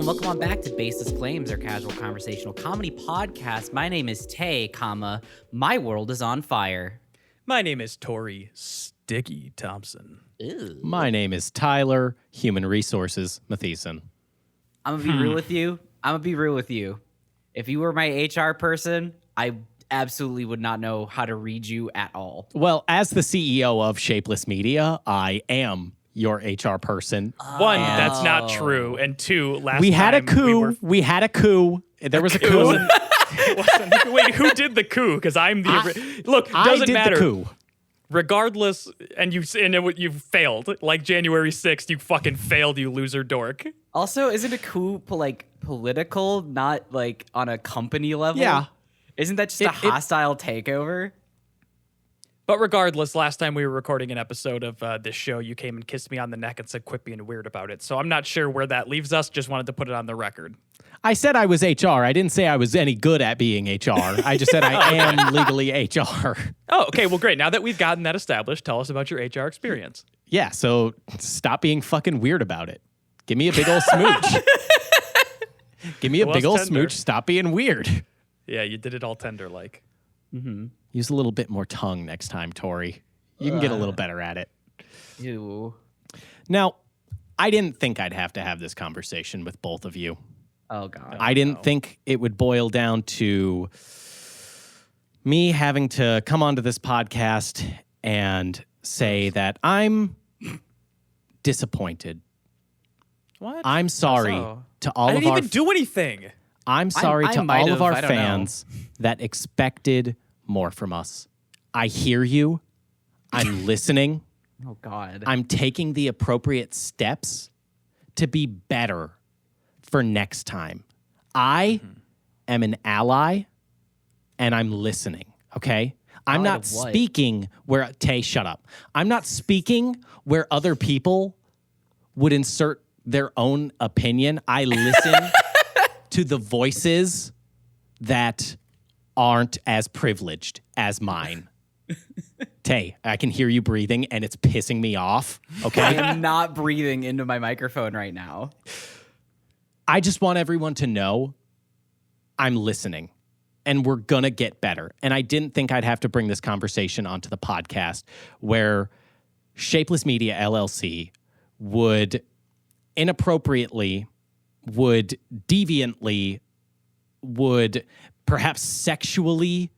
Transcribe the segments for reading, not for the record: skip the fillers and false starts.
welcome on back to Baseless Claims, our casual conversational comedy podcast. My name is Tay, my world is on fire. My name is Tori Sticky Thompson. Ew. My name is Tyler, Human Resources Matheson. I'm gonna be real with you. If you were my HR person, I absolutely would not know how to read you at all. Well, as the CEO of Shapeless Media, I am your HR person. One, that's not true. And two, last We had a time coup. We had a coup. There was a coup. Wait, who did the coup? Because I'm the look. Doesn't I did matter. the coup. Regardless, you failed. Like January 6th, you fucking failed, you loser dork. Also, isn't a coup political, not like on a company level? Yeah. Isn't that just a hostile takeover? But regardless, last time we were recording an episode of this show, you came and kissed me on the neck and said, quit being weird about it. So I'm not sure where that leaves us. Just wanted to put it on the record. I said I was HR. I didn't say I was any good at being HR. I just said I am legally HR. Oh, okay. Well, great. Now that we've gotten that established, tell us about your HR experience. Yeah, so stop being fucking weird about it. Give me a big old smooch. Give me a big old smooch. Stop being weird. Yeah, you did it all tender-like. Mm-hmm. Use a little bit more tongue next time, Tori. You can get a little better at it. Ew. Now, I didn't think I'd have to have this conversation with both of you. Oh, God. I didn't think it would boil down to me having to come onto this podcast and say that I'm disappointed. What? I'm sorry to all I of didn't our even do anything. I'm sorry I to might all have, of our I don't know. fans that expected more from us. I hear you. I'm listening. Oh, God. I'm taking the appropriate steps to be better for next time. I am an ally and I'm listening, okay? I'm Ally not to what? speaking where, Tay, shut up. I'm not speaking where other people would insert their own opinion. I listen to the voices that aren't as privileged as mine. Tay, I can hear you breathing and it's pissing me off, I okay? am not breathing into my microphone right now. I just want everyone to know I'm listening and we're going to get better. And I didn't think I'd have to bring this conversation onto the podcast where Shapeless Media LLC would inappropriately, would deviantly, would perhaps sexually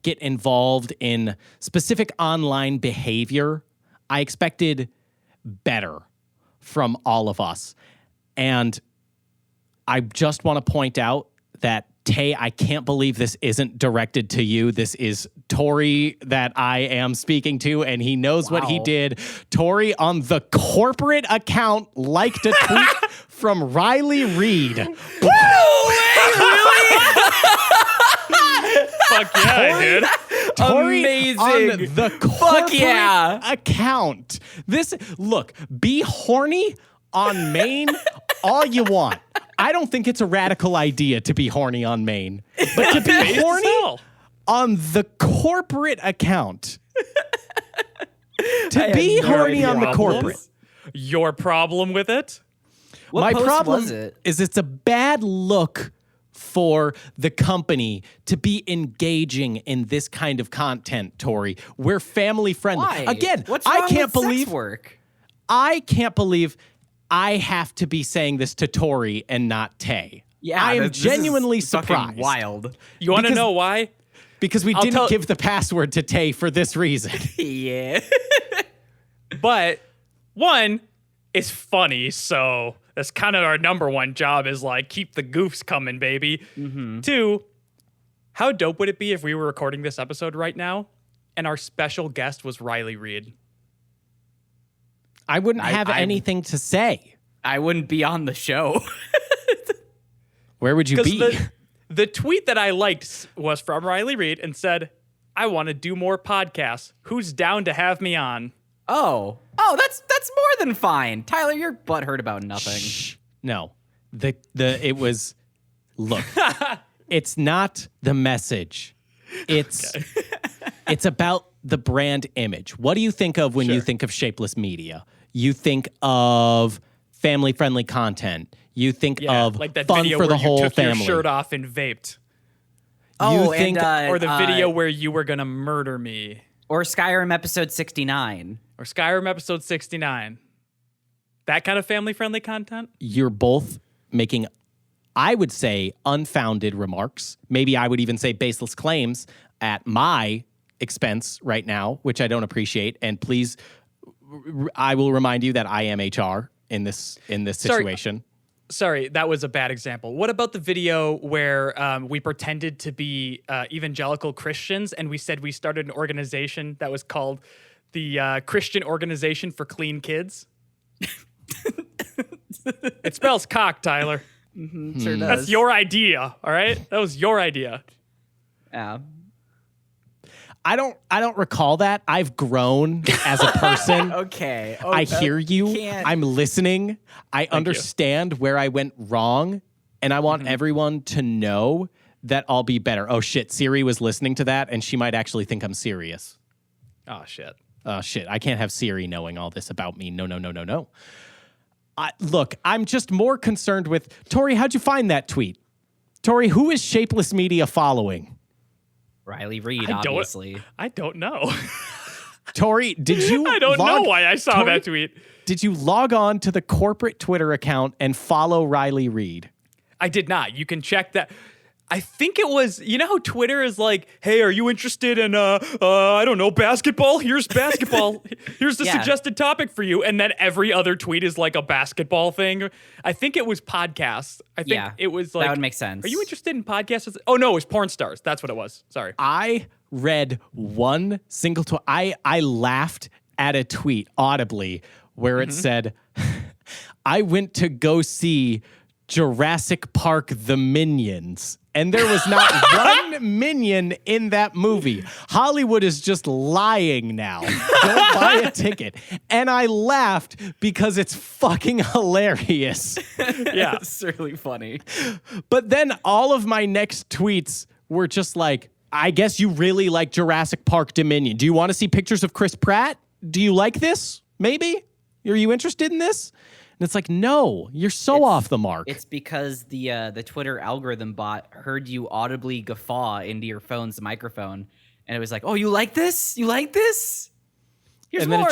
get involved in specific online behavior. I expected better from all of us. And I just want to point out that, Tay, I can't believe this isn't directed to you. This is Tori that I am speaking to, and he knows what he Wow. did. Tori on the corporate account liked a tweet from Riley Reid. Fuck yeah, I did. Tori Amazing. on the corporate yeah. account. Look, be horny on Maine all you want. I don't think it's a radical idea to be horny on Maine, but to be horny on the corporate account. To be horny on the corporate. Your problem with it? What My post problem was it? is it's a bad look for the company to be engaging in this kind of content, Tori. We're family friendly. Why? Again, What's wrong I can't with believe sex work? I can't believe I have to be saying this to Tori and not Tay. Yeah, I am this is genuinely fucking surprised. Wild. You want to Because- know why? Because we didn't give the password to Tay for this reason. Yeah. But one, it's funny, so that's kind of our number one job is like keep the goofs coming, baby. Mm-hmm. Two, how dope would it be if we were recording this episode right now and our special guest was Riley Reid? I wouldn't have anything to say. I wouldn't be on the show. Where would you be? The tweet that I liked was from Riley Reid and said, I want to do more podcasts. Who's down to have me on? Oh, that's more than fine. Tyler, you're butthurt about nothing. Shh. No. It was look. It's not the message. It's about the brand image. What do you think of when you think of Shapeless Media? You think of family-friendly content. You think Yeah, of like that fun video for where the whole you took family. your shirt off and vaped. Oh, think- Or the video where you were going to murder me. or Skyrim episode 69. Or Skyrim episode 69. That kind of family-friendly content? You're both making, I would say, unfounded remarks. Maybe I would even say baseless claims at my expense right now, which I don't appreciate. And please, I will remind you that I am HR in this situation. Sorry, that was a bad example. What about the video where we pretended to be evangelical Christians and we said we started an organization that was called the Christian Organization for Clean Kids? It spells cock, Tyler. Sure does. That's your idea, all right? That was your idea. Yeah. I don't recall that. I've grown as a person. Okay. I hear you. Can't. I'm listening. I understand where I went wrong, and I want everyone to know that I'll be better. Oh shit, Siri was listening to that, and she might actually think I'm serious. Oh, shit. Oh shit, I can't have Siri knowing all this about me. No. Look, I'm just more concerned with Tori. How'd you find that tweet? Tori, who is Shapeless Media following? Riley Reed, obviously. I don't know. Tori, did you? I don't know why I saw Tori, that tweet. Did you log on to the corporate Twitter account and follow Riley Reed? I did not. You can check that. I think it was, you know how Twitter is like, hey, are you interested in, I don't know, basketball? Here's basketball. Here's the suggested topic for you. And then every other tweet is like a basketball thing. I think it was podcasts. I think it was like. That would make sense. Are you interested in podcasts? Oh, no, it was porn stars. That's what it was. Sorry. I read one single tweet. I laughed at a tweet audibly where it said, I went to go see Jurassic Park The Minions. And there was not one minion in that movie. Hollywood is just lying now. Don't buy a ticket. And I laughed because it's fucking hilarious. Yeah. It's really funny. But then all of my next tweets were just like, I guess you really like Jurassic Park Dominion. Do you want to see pictures of Chris Pratt? Do you like this? Maybe? Are you interested in this? And it's like, no, you're so off the mark. It's because the Twitter algorithm bot heard you audibly guffaw into your phone's microphone, and it was like, "Oh, you like this? You like this? Here's and more."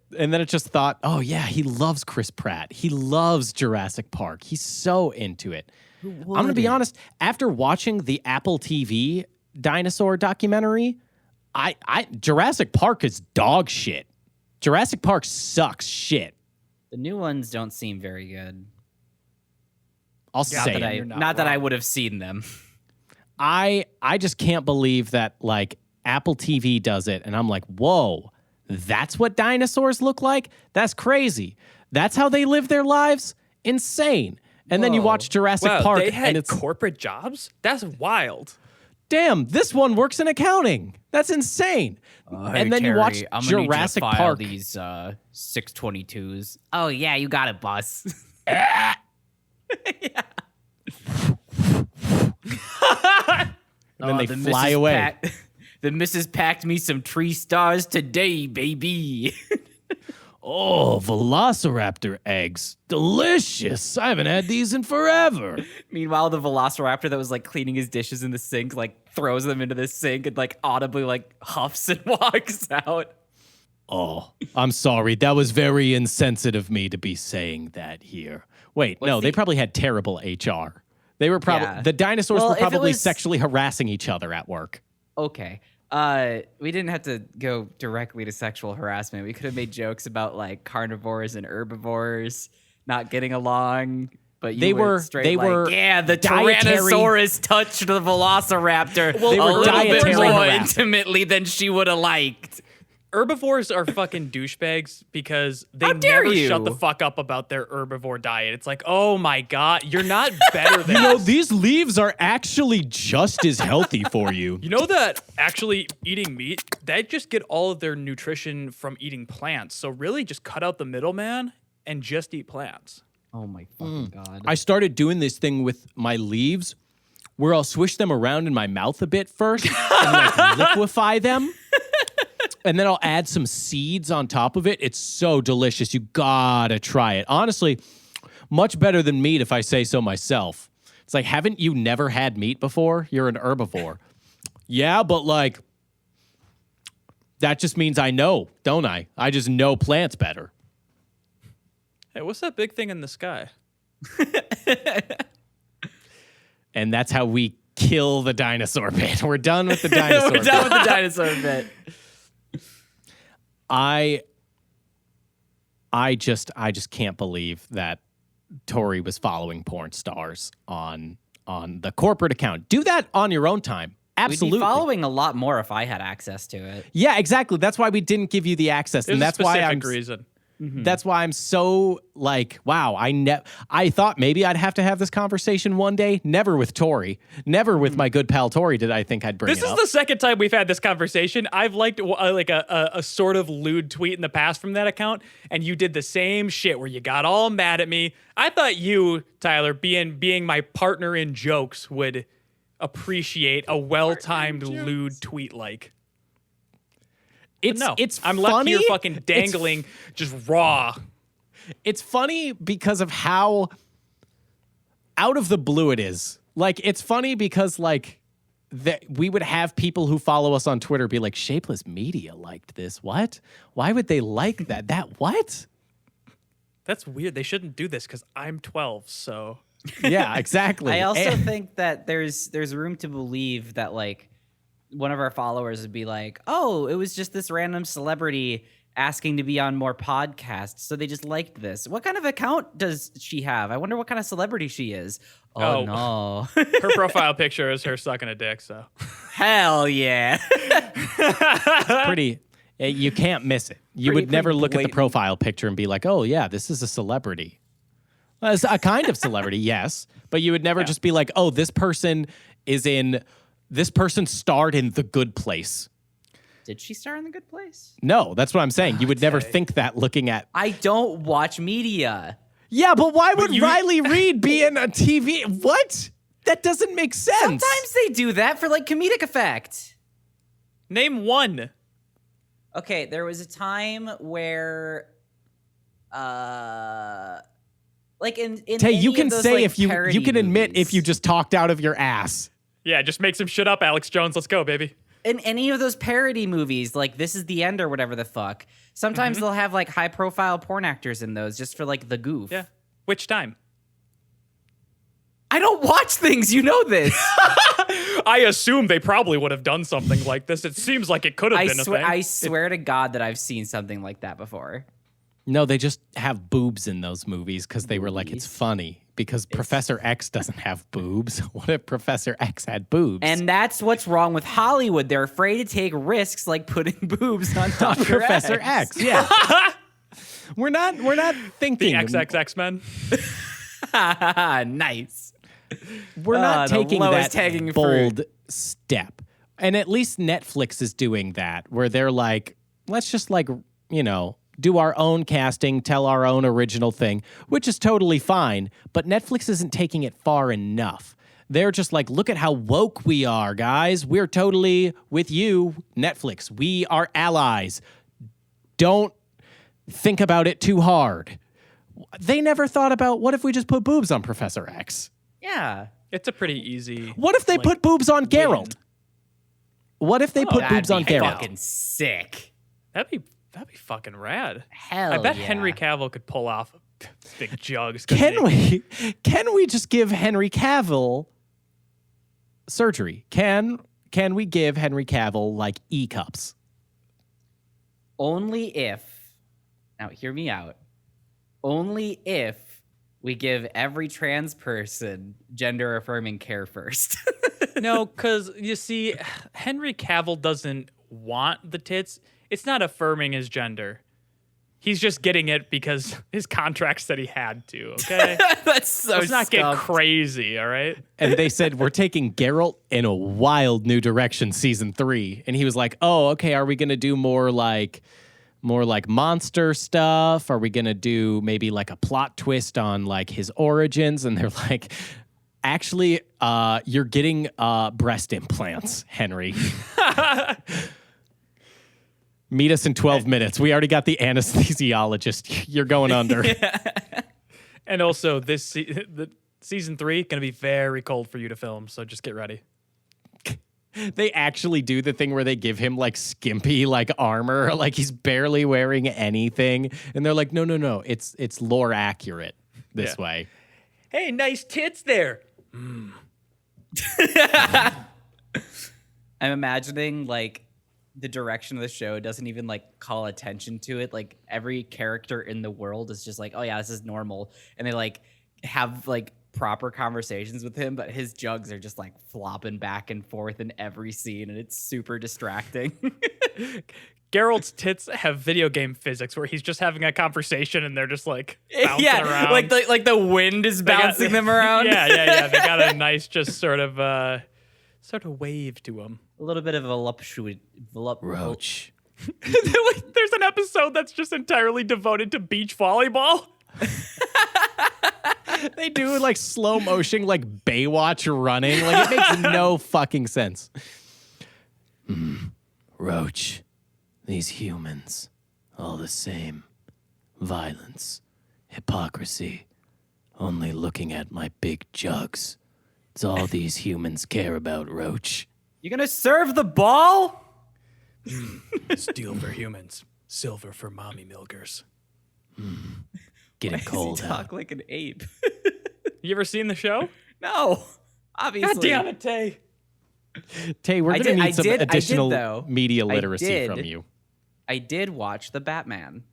Then it just thought, oh yeah, he loves Chris Pratt. He loves Jurassic Park. He's so into it. I'm gonna be honest. After watching the Apple TV dinosaur documentary, Jurassic Park is dog shit. Jurassic Park sucks shit. The new ones don't seem very good. I'll say it. Not that I would have seen them. I just can't believe that like Apple TV does it, and I'm like, whoa, that's what dinosaurs look like? That's crazy. That's how they live their lives? Insane. And then you watch Jurassic Park, they had and it's corporate jobs? That's wild. damn, this one works in accounting. That's insane. And then you watch Jurassic Park. These 622s. Oh yeah, you got it, boss. And then they fly away. The missus packed me some tree stars today, baby. Oh, velociraptor eggs. Delicious. I haven't had these in forever. Meanwhile, the velociraptor that was like cleaning his dishes in the sink, like throws them into the sink and like audibly like huffs and walks out. Oh, I'm sorry. That was very insensitive of me to be saying that here. Wait, no, they probably had terrible HR. They were probably, the dinosaurs were probably sexually harassing each other at work. Okay. We didn't have to go directly to sexual harassment. We could have made jokes about like carnivores and herbivores not getting along, but they were yeah, the Tyrannosaurus touched the Velociraptor a little bit more intimately than she would have liked. Herbivores are fucking douchebags because they never shut the fuck up about their herbivore diet. It's like, oh my God, you're not better than You know, these leaves are actually just as healthy for you. You know that actually eating meat, they just get all of their nutrition from eating plants. So really just cut out the middleman and just eat plants. Oh my fucking God. I started doing this thing with my leaves where I'll swish them around in my mouth a bit first and like liquefy them. And then I'll add some seeds on top of it. It's so delicious. You gotta try it. Honestly, Much better than meat, if I say so myself. It's like, haven't you never had meat before? You're an herbivore. Yeah, but like, that just means I know, don't I? I just know plants better. Hey, what's that big thing in the sky? And that's how we kill the dinosaur bit. We're done with the dinosaur We're done with the dinosaur bit. I just can't believe that Tori was following porn stars on the corporate account. Do that on your own time. Absolutely. We'd be following a lot more if I had access to it. Yeah, exactly. That's why we didn't give you the access. There's and that's a specific why reason. That's why I'm so like, wow, I thought maybe I'd have to have this conversation one day. Never with Tori. Never with my good pal Tori did I think I'd bring This it is up. the second time we've had this conversation. I've liked like a sort of lewd tweet in the past from that account, and you did the same shit where you got all mad at me. I thought you, Tyler, being my partner in jokes, would appreciate a well-timed lewd tweet like. It's I'm funny. left here fucking dangling, just raw. It's funny because of how out of the blue it is. Like, it's funny because, like, we would have people who follow us on Twitter be like, Shapeless Media liked this. What? Why would they like that? That what? That's weird. They shouldn't do this because I'm 12, so. Yeah, exactly. I also think that there's room to believe that, like, one of our followers would be like, oh, it was just this random celebrity asking to be on more podcasts, so they just liked this. What kind of account does she have? I wonder what kind of celebrity she is. Oh no. Her profile picture is her sucking a dick, so. Hell yeah. Pretty. You can't miss it. You would never look at the profile picture and be like, oh, yeah, this is a celebrity. Well, it's a kind of celebrity, yes. But you would never just be like, oh, this person starred in The Good Place. Did she star in The Good Place? No, that's what I'm saying. You would never think that looking at. I don't watch media. Yeah, but why would Riley Reid be in a TV? What? That doesn't make sense. Sometimes they do that for, like, comedic effect. Name one. Okay, there was a time where, like in Tay, any you can of those, say like, if you can admit movies, if you just talked out of your ass. Yeah, just make some shit up, Alex Jones. Let's go, baby. in any of those parody movies, like This Is the End or whatever the fuck, sometimes they'll have like high profile porn actors in those just for like the goof. Yeah. Which time? I don't watch things, you know this. I assume they probably would have done something like this. It seems like it could have been a thing. I swear to God that I've seen something like that before. No, they just have boobs in those movies because they were like, it's funny. Because Professor X doesn't have boobs. What if Professor X had boobs? And that's what's wrong with Hollywood. They're afraid to take risks like putting boobs on Dr. Professor X. Yeah. We're not thinking. The XXX Men. Nice. We're not taking that hanging bold fruit. step. And at least Netflix is doing that, where they're like, let's just like, do our own casting, tell our own original thing, which is totally fine. But Netflix isn't taking it far enough. They're just like, look at how woke we are, guys. We're totally with you, Netflix. We are allies. Don't think about it too hard. They never thought about, what if we just put boobs on Professor X? Yeah. It's a pretty easy. What if they put boobs on Geralt? What if they put boobs on Geralt? Fucking sick. That'd be fucking rad. Hell I bet yeah. Henry Cavill could pull off big jugs. Can we just give Henry Cavill surgery? Can we give Henry Cavill like E-cups? Only if, now hear me out, only if we give every trans person gender affirming care first. No, because you see, Henry Cavill doesn't want the tits. It's not affirming his gender. He's just getting it because his contract said he had to, okay? That's so Let's not get crazy, all right? And they said, we're taking Geralt in a wild new direction, season 3. And he was like, oh, okay, are we going to do more like monster stuff? Are we going to do maybe like a plot twist on like his origins? And they're like, actually, you're getting breast implants, Henry. Meet us in 12 minutes. We already got the anesthesiologist. You're going under. And also, the season 3 going to be very cold for you to film, so just get ready. They actually do the thing where they give him like skimpy like armor, like he's barely wearing anything, and they're like, no, it's lore accurate this way. Hey, nice tits there. I'm imagining like the direction of the show doesn't even like call attention to it. Like every character in the world is just like, oh yeah, this is normal, and they like have like proper conversations with him, but his jugs are just like flopping back and forth in every scene, and it's super distracting. Geralt's tits have video game physics where he's just having a conversation and they're just like bouncing around. like the wind is bouncing them around. Yeah. They got a nice just sort of wave to them. A little bit of a Roach. There's an episode that's just entirely devoted to beach volleyball. They do like slow motion, like Baywatch running. Like it makes no fucking sense. Roach, these humans, all the same. Violence, hypocrisy, only looking at my big jugs. It's all these humans care about, Roach. You gonna serve the ball? Steel for humans, silver for mommy milkers. Getting cold Talk out. like an ape. You ever seen the show? No, obviously. God damn it, Tay. Tay, we're going to need some additional though. media literacy from you. I did watch The Batman.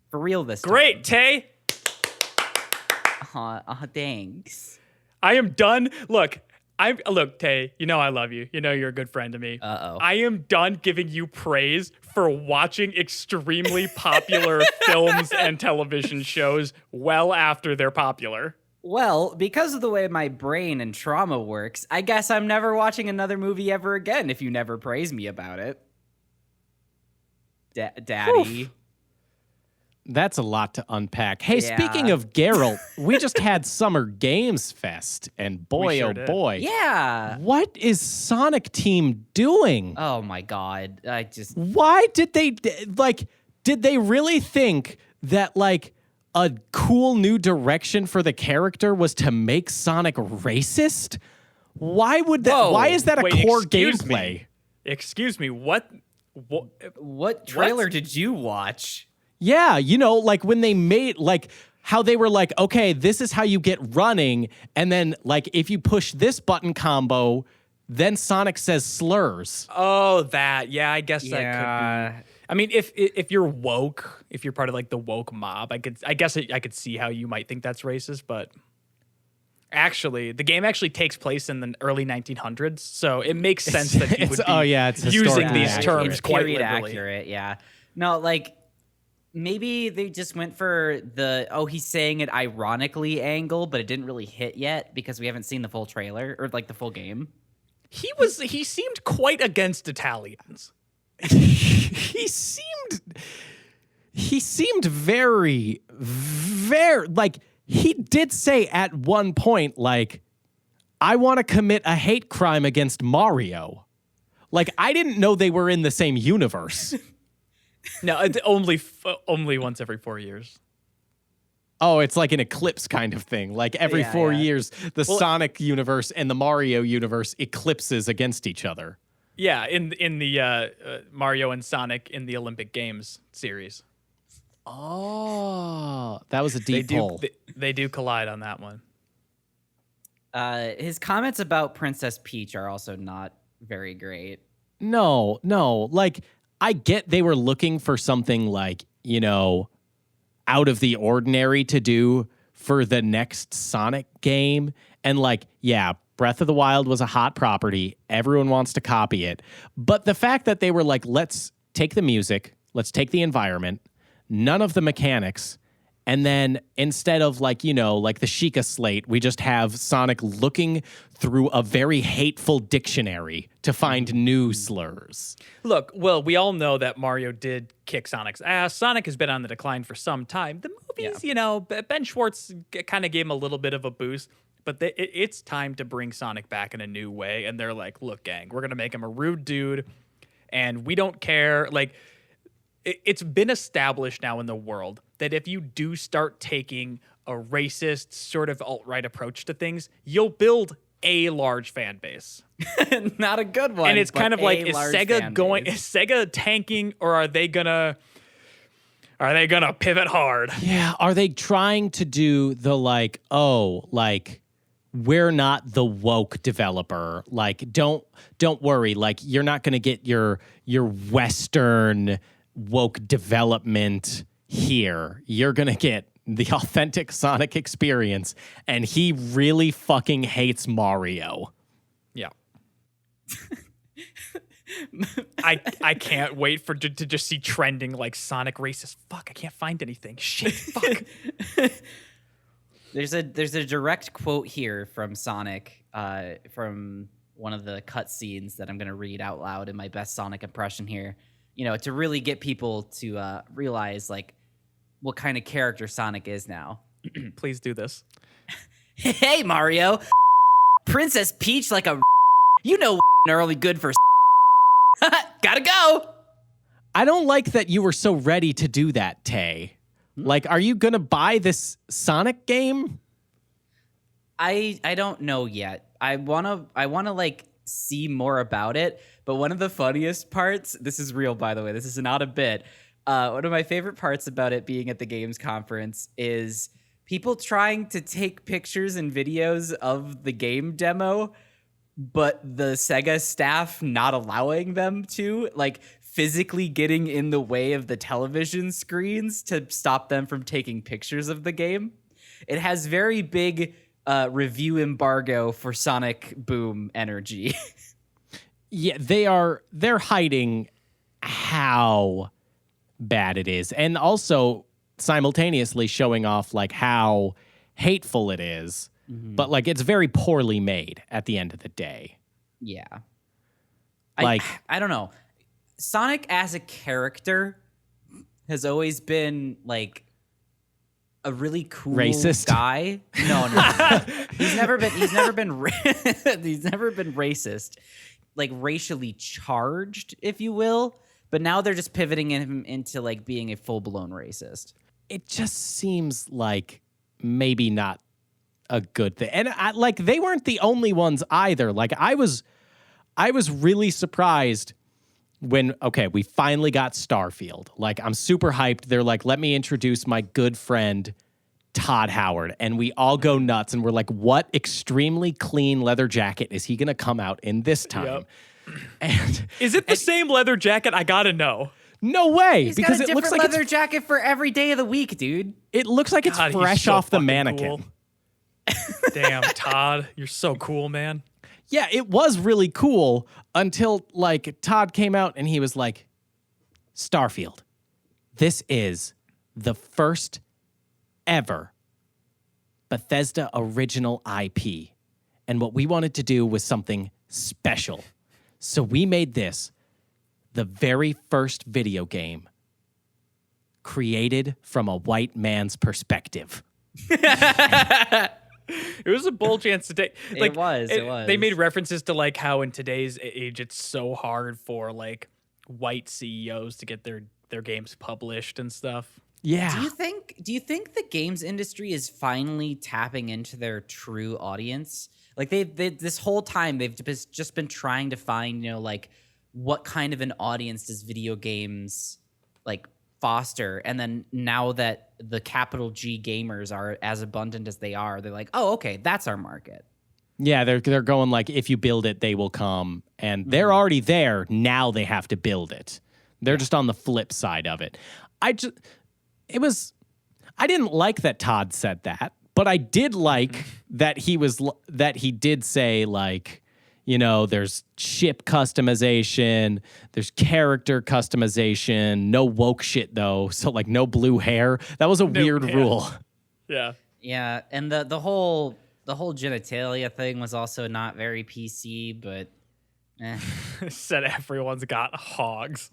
For real this time. Great, Tay. Thanks. I am done. Look, Tay, you know I love you. You know you're a good friend to me. Uh-oh. I am done giving you praise for watching extremely popular films and television shows well after they're popular. Well, because of the way my brain and trauma works, I guess I'm never watching another movie ever again if you never praise me about it. Daddy. Oof. That's a lot to unpack. Hey, Yeah. speaking of Geralt, we just had Summer Games Fest, and boy, sure oh did. boy. Yeah. What is Sonic Team doing? Oh my God. Why did they really think that like a cool new direction for the character was to make Sonic racist? Why would that? Whoa. Why is that a Wait, core excuse gameplay? me. Excuse me, what? What trailer did you watch? Yeah, like when they made like how they were like, okay, this is how you get running, and then like if you push this button combo, then Sonic says slurs. Oh, that. Yeah, I guess that could be. I mean, if you're woke, if you're part of like the woke mob, I could see how you might think that's racist, but actually, the game actually takes place in the early 1900s, so it makes sense that he would be it's using these historically terms It's quite period literally. accurate, yeah. No, like maybe they just went for the he's saying it ironically angle, but it didn't really hit yet because we haven't seen the full trailer or like the full game. He seemed quite against Italians. He seemed very like he did say at one point like, I want to commit a hate crime against Mario. Like I didn't know they were in the same universe. No, it's only once every 4 years. Oh, it's like an eclipse kind of thing. Like every 4 years, the Sonic universe and the Mario universe eclipses against each other. Yeah, in the Mario and Sonic in the Olympic Games series. Oh, that was a deep pull. They do collide on that one. His comments about Princess Peach are also not very great. No. Like, I get they were looking for something like, out of the ordinary to do for the next Sonic game. And like, yeah, Breath of the Wild was a hot property. Everyone wants to copy it. But the fact that they were like, let's take the music, let's take the environment, none of the mechanics, and then instead of like, like the Sheikah slate, we just have Sonic looking through a very hateful dictionary to find new slurs. Look, well, we all know that Mario did kick Sonic's ass. Sonic has been on the decline for some time. The movies, Ben Schwartz kind of gave him a little bit of a boost, but it's time to bring Sonic back in a new way. And they're like, look, gang, we're going to make him a rude dude, and we don't care. Like, it's been established now in the world that if you do start taking a racist sort of alt-right approach to things, you'll build a large fan base. Not a good one. And it's kind of like, is Sega Sega tanking, or are they gonna pivot hard? Yeah, are they trying to do the like, oh, like we're not the woke developer. Like don't worry, like you're not going to get your Western woke development here. You're going to get the authentic Sonic experience, and he really fucking hates Mario. Yeah. I can't wait to just see trending like Sonic racist. Fuck, I can't find anything. Shit, fuck. There's a direct quote here from Sonic, from one of the cutscenes that I'm going to read out loud in my best Sonic impression here. You know, to really get people to realize like what kind of character Sonic is now. Please do this. Hey Mario, Princess Peach like a you know are only good for gotta go. I don't like that you were so ready to do that, Tay. Like, are you gonna buy this Sonic game? I don't know yet. I wanna like see more about it. But one of the funniest parts, this is real by the way, this is not a bit. One of my favorite parts about it being at the games conference is people trying to take pictures and videos of the game demo, but the Sega staff not allowing them to, like physically getting in the way of the television screens to stop them from taking pictures of the game. It has very big review embargo for Sonic Boom energy. Yeah, they're hiding how bad it is, and also simultaneously showing off like how hateful it is. But like it's very poorly made at the end of the day. Yeah. Like I don't know. Sonic as a character has always been like a really cool racist guy. No. he's never been he's never been racist. Like racially charged, if you will. But now they're just pivoting him into like being a full-blown racist. It just seems like maybe not a good thing. And like they weren't the only ones either. Like I was really surprised when we finally got Starfield. Like I'm super hyped. They're like, let me introduce my good friend Todd Howard, and we all go nuts and we're like, what extremely clean leather jacket is he gonna come out in this time? Yep. And is it the same leather jacket? I gotta know. No way, He's because got a it looks different like leather jacket for every day of the week, dude. it looks like it's God, he's fresh so off the fucking mannequin. cool. Damn, Todd, you're so cool, man. Yeah, it was really cool until like Todd came out and he was like, Starfield, this is the first ever Bethesda original IP. And what we wanted to do was something special. So we made this the very first video game created from a white man's perspective. It was a bold chance to take. Like, it was. They made references to like how in today's age it's so hard for like white CEOs to get their games published and stuff. Yeah. Do you think the games industry is finally tapping into their true audience? Like they this whole time they've just been trying to find, you know, like what kind of an audience does video games like foster? And then now that the capital G gamers are as abundant as they are, they're like, oh, okay, that's our market. Yeah, they're going like, if you build it, they will come. And they're already there. Now they have to build it. They're just on the flip side of it. I didn't like that Todd said that, but I did like that he did say like, you know, there's ship customization, there's character customization, no woke shit though. So like no blue hair. That was a weird rule. Yeah. Yeah, and the whole genitalia thing was also not very PC, but Said everyone's got hogs.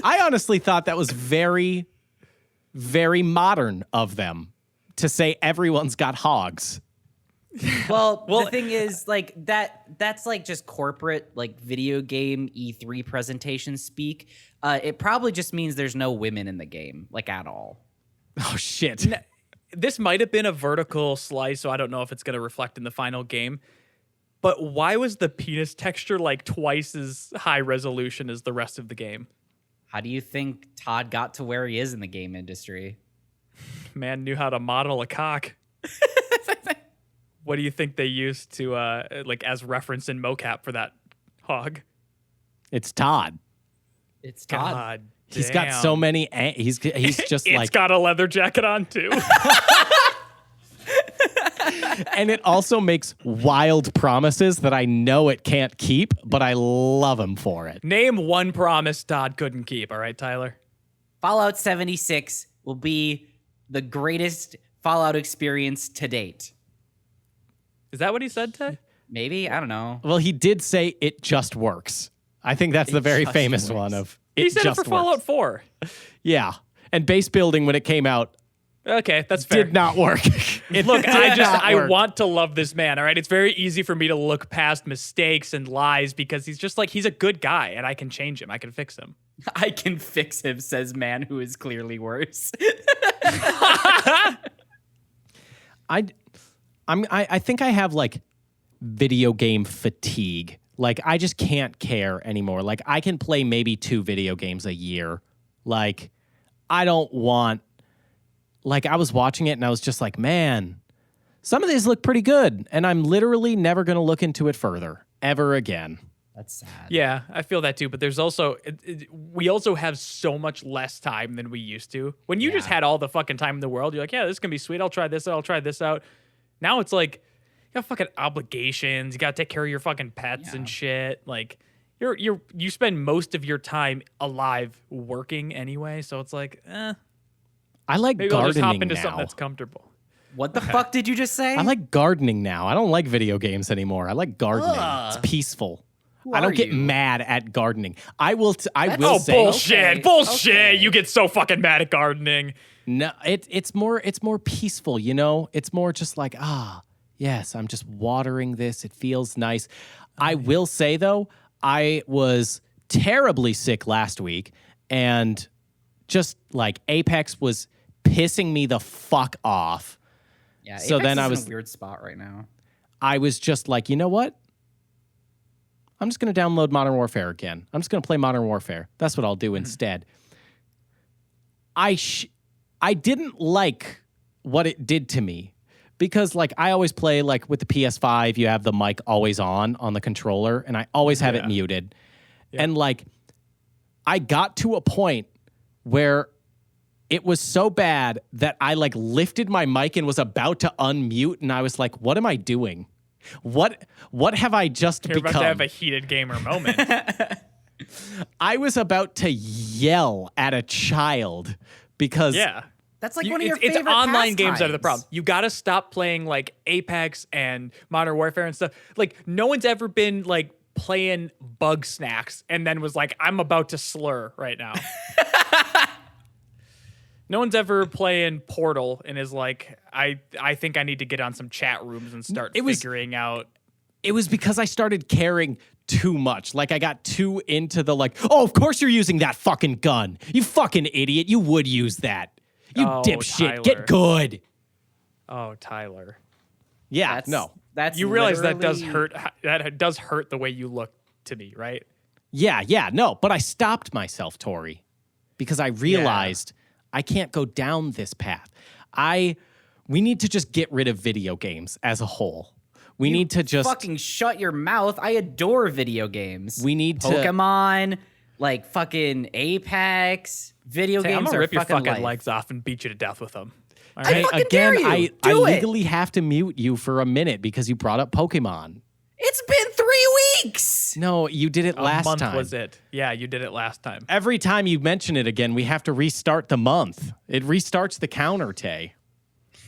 I honestly thought that was very, very modern of them to say everyone's got hogs. Well, the thing is, like that's like just corporate, like video game E3 presentation speak. It probably just means there's no women in the game, like at all. Oh shit. this might have been a vertical slice, so I don't know if it's going to reflect in the final game. But why was the penis texture like twice as high resolution as the rest of the game? How do you think Todd got to where he is in the game industry? Man knew how to model a cock. What do you think they used to like as reference in mocap for that hog? It's Todd. It's Todd. God He's got so many. He's just it's like. got a leather jacket on too. And it also makes wild promises that I know it can't keep, but I love him for it. Name one promise Todd couldn't keep. All right, Tyler. Fallout 76 will be the greatest Fallout experience to date. Is that what he said, Ty? Maybe? I don't know. Well, he did say it just works. I think that's the very famous one of it. He said it just for Fallout works. 4. Yeah. And base building when it came out Okay, that's fair. did not work. It Look, did I not work. want to love this man, all right? It's very easy for me to look past mistakes and lies because he's just like, he's a good guy and I can change him. I can fix him. I can fix him, says man who is clearly worse. I think I have like video game fatigue. Like I just can't care anymore. Like I can play maybe 2 video games a year. Like I don't want, like I was watching it and I was just like, man, some of these look pretty good. And I'm literally never going to look into it further ever again. That's sad. Yeah, I feel that too. But there's also, we also have so much less time than we used to. When you just had all the fucking time in the world, you're like, yeah, this is going to be sweet. I'll try this out. I'll try this out. Now it's like, you have fucking obligations. You got to take care of your fucking pets and shit. Like, you spend most of your time alive working anyway. So it's like, I like maybe I'll gardening just hop into now. something that's comfortable. What the fuck did you just say? I like gardening now. I don't like video games anymore. I like gardening. It's peaceful. I don't get mad at gardening. I will say bullshit. Bullshit. Okay. You get so fucking mad at gardening. No, it's more peaceful, you know? It's more just like, yes, I'm just watering this. It feels nice. I will say though, I was terribly sick last week and just like Apex was pissing me the fuck off. Yeah, so Apex then is I was in a weird spot right now. I was just like, you know what? I'm just going to download Modern Warfare again. I'm just going to play Modern Warfare. That's what I'll do instead. I didn't like what it did to me because like I always play like with the PS5, you have the mic always on the controller and I always have it muted. Yeah. And like I got to a point where it was so bad that I like lifted my mic and was about to unmute and I was like, what am I doing? What have I just You're become? about to have a heated gamer moment. I was about to yell at a child because That's like one of your it's favorite online games that are the pastimes. problem. You got to stop playing like Apex and Modern Warfare and stuff. Like no one's ever been like playing Bug Snacks and then was like, I'm about to slur right now. No one's ever playing Portal and is like, I think I need to get on some chat rooms and start figuring out. It was because I started caring too much. Like I got too into the like, oh, of course you're using that fucking gun. You fucking idiot. You would use that. You dipshit. Tyler. Get good. Oh, Tyler. Yeah, That's You realize that does literally- hurt. That does hurt the way you look to me, right? Yeah, no. But I stopped myself, Tori, because I realized I can't go down this path. We need to just get rid of video games as a whole. We need to just fucking shut your mouth. I adore video games. We need to Pokemon, like fucking Apex. Video Hey, I'm games gonna are rip your fucking life. legs off and beat you to death with them. All I right? fucking dare you. I Do it. legally have to mute you for a minute because you brought up Pokemon. It's been 3 weeks. No, you did it last a month time. was it? Yeah, you did it last time. Every time you mention it again, we have to restart the month. It restarts the counter, Tay.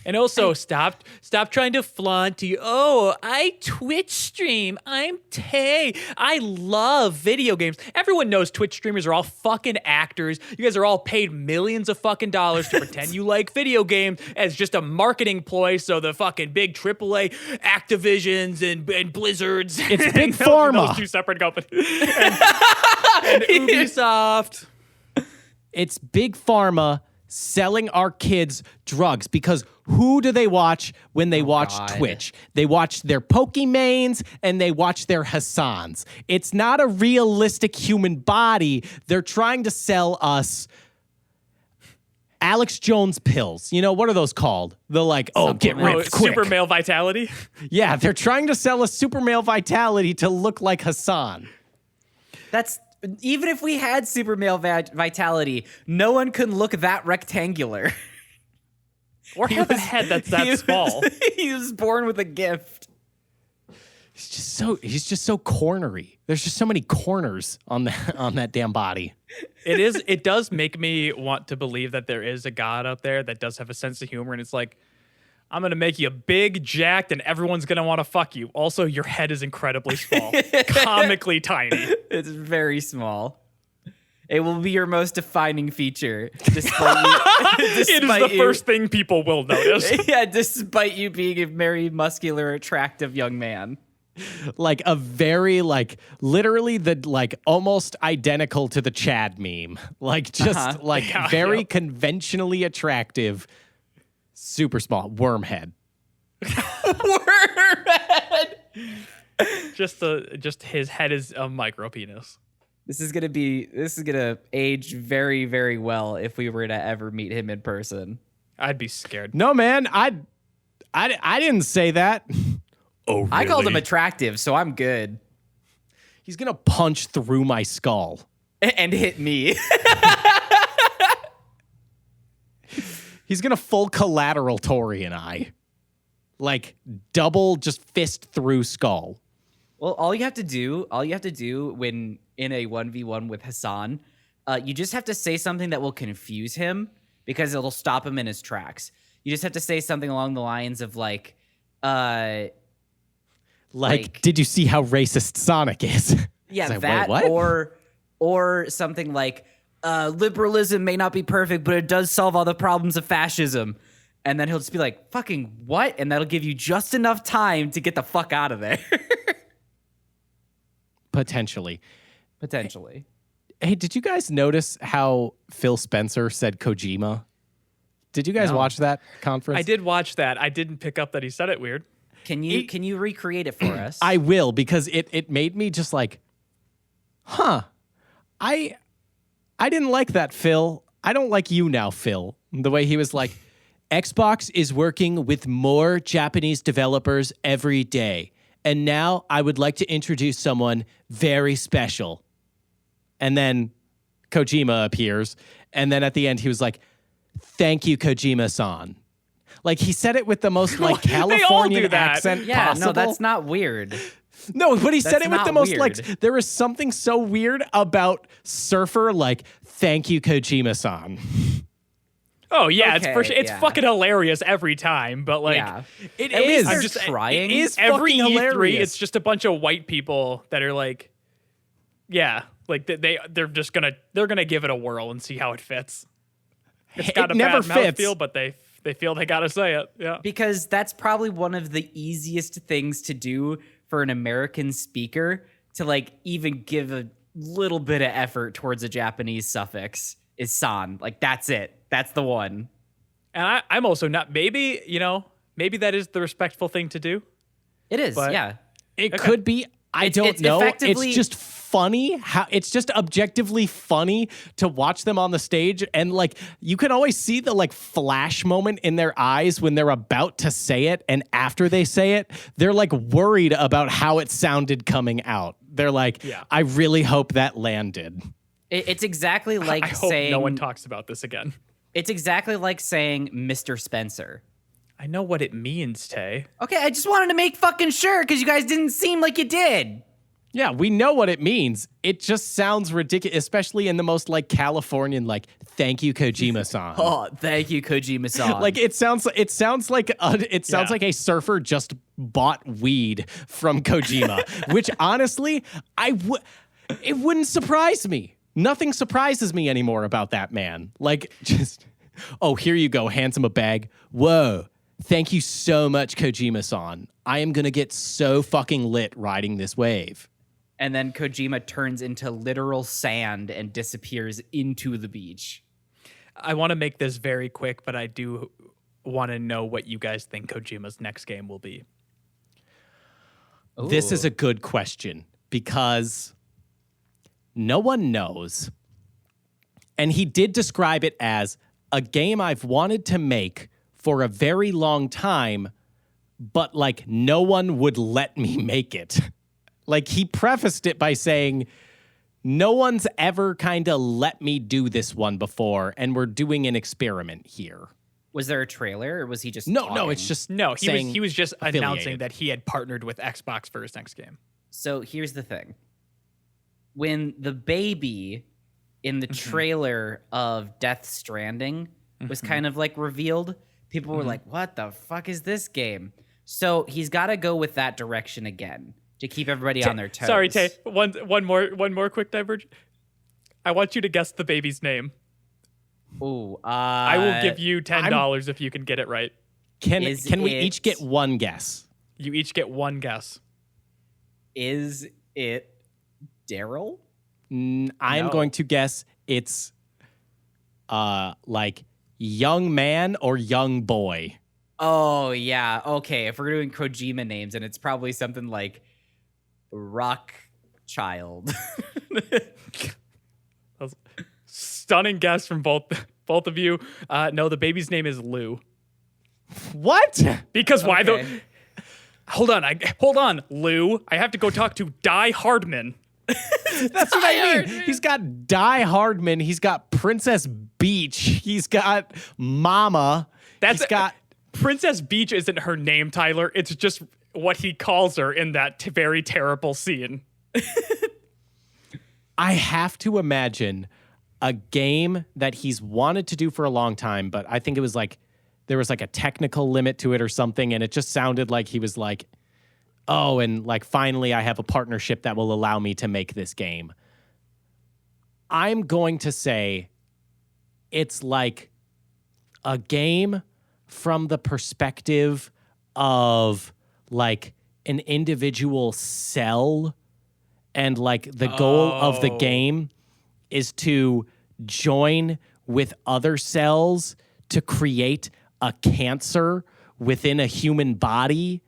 And also, stop trying to flaunt you. Oh, I Twitch stream. I'm Tay. I love video games. Everyone knows Twitch streamers are all fucking actors. You guys are all paid millions of fucking dollars to pretend you like video games as just a marketing ploy. So the fucking big AAA Activisions and Blizzards. It's Big and Pharma. Those two separate companies. and Ubisoft. It's Big Pharma selling our kids drugs, because who do they watch when they watch God. Twitch? They watch their pokimanes and they watch their hasans. It's not a realistic human body. They're trying to sell us Alex Jones pills. You know, what are those called? The like, get ripped quick. Super male vitality. Yeah, they're trying to sell us super male vitality to look like Hasan. That's even if we had super male vitality, no one can look that rectangular. Or have a head that's that small. He was born with a gift. He's just so cornery. There's just so many corners on that damn body. It does make me want to believe that there is a God out there that does have a sense of humor, and it's like, I'm going to make you big, jacked, and everyone's going to want to fuck you. Also, your head is incredibly small. Comically tiny. It's very small. It will be your most defining feature. Despite you, It is the first thing people will notice. Yeah, despite you being a very muscular, attractive young man. Like a very, like, literally almost identical to the Chad meme. Like, just very conventionally attractive, super small wormhead. Wormhead. Just his head is a micro penis. This is gonna age very, very well if we were to ever meet him in person. I'd be scared. No, man, I didn't say that. Oh, really? I called him attractive, so I'm good. He's gonna punch through my skull And hit me. He's gonna full collateral Tori and I, like double just fist through skull. Well, all you have to do when in a 1v1 with Hasan, you just have to say something that will confuse him because it'll stop him in his tracks. You just have to say something along the lines of like, did you see how racist Sonic is? Yeah, like, that what? or something like, liberalism may not be perfect, but it does solve all the problems of fascism. And then he'll just be like, fucking what? And that'll give you just enough time to get the fuck out of there. Potentially. Hey, did you guys notice how Phil Spencer said Kojima? Did you guys watch that conference? I did watch that. I didn't pick up that he said it weird. Can you recreate it for us? I will, because it made me just like, I didn't like that, Phil. I don't like you now, Phil. The way he was like, Xbox is working with more Japanese developers every day. And now I would like to introduce someone very special. And then Kojima appears. And then at the end, he was like, thank you, Kojima-san. Like, he said it with the most, like, Californian accent possible. No, that's not weird. No, but he said it with the most, weird. like, there is something so weird about Surfer, like, thank you, Kojima-san. Oh, yeah, Okay, it's fucking hilarious every time, but, like, It At is. least they're trying. It is every fucking E3, hilarious. it's just a bunch of white people that are like, yeah, like they're gonna give it a whirl and see how it fits. It's got a never bad fits. mouthfeel, but they feel they gotta say it. Yeah, Because that's probably one of the easiest things to do for an American speaker to, like, even give a little bit of effort towards a Japanese suffix is san. Like, that's it. That's the one. and I'm also not. Maybe that is the respectful thing to do. It is, But- yeah. It could be. I It's don't know. effectively- It's just funny. It's just objectively funny to watch them on the stage. And, like, you can always see the, like, flash moment in their eyes when they're about to say it. And after they say it, they're, like, worried about how it sounded coming out. They're like, I really hope that landed. It's exactly like I hope saying no one talks about this again. It's exactly like saying Mr. Spencer. I know what it means, Tay. Okay, I just wanted to make fucking sure because you guys didn't seem like you did. Yeah, we know what it means. It just sounds ridiculous, especially in the most, like, Californian, like, thank you, Kojima-san. Oh, thank you, Kojima-san. Like, it sounds like a surfer just bought weed from Kojima, which honestly, it wouldn't surprise me. Nothing surprises me anymore about that man. Like, just, oh, here you go, hands him a bag. Whoa, thank you so much, Kojima-san. I am gonna get so fucking lit riding this wave. And then Kojima turns into literal sand and disappears into the beach. I want to make this very quick, but I do want to know what you guys think Kojima's next game will be. This is a good question because no one knows. And he did describe it as a game I've wanted to make for a very long time, but like no one would let me make it. Like he prefaced it by saying, no one's ever kind of let me do this one before, and we're doing an experiment here. Was there a trailer, or was he just No, talking? it's just he was just announcing affiliated. that he had partnered with Xbox for his next game. So here's the thing. When the baby in the trailer of Death Stranding was kind of like revealed, people were like, what the fuck is this game? So he's got to go with that direction again to keep everybody on their toes. Sorry, Tay. One more quick divergence. I want you to guess the baby's name. Ooh, I will give you $10 if you can get it right. Can we each get one guess? You each get one guess. Is it Daryl? I'm going to guess it's like young man or young boy. Oh, yeah. Okay, if we're doing Kojima names, and it's probably something like Rock Child. Stunning guess from both of you. No, the baby's name is Lou. What? Because why Okay. the... Hold on, Lou. I have to go talk to Die Hardman. That's what I mean. He's got Die Hardman. He's got Princess Beach. He's got Mama. He's got... Princess Beach isn't her name, Tyler. It's just what he calls her in that very terrible scene. I have to imagine a game that he's wanted to do for a long time, but I think it was like there was like a technical limit to it or something, and it just sounded like he was like, oh, and like finally I have a partnership that will allow me to make this game. I'm going to say it's like a game from the perspective of like an individual cell, and like the goal of the game is to join with other cells to create a cancer within a human body.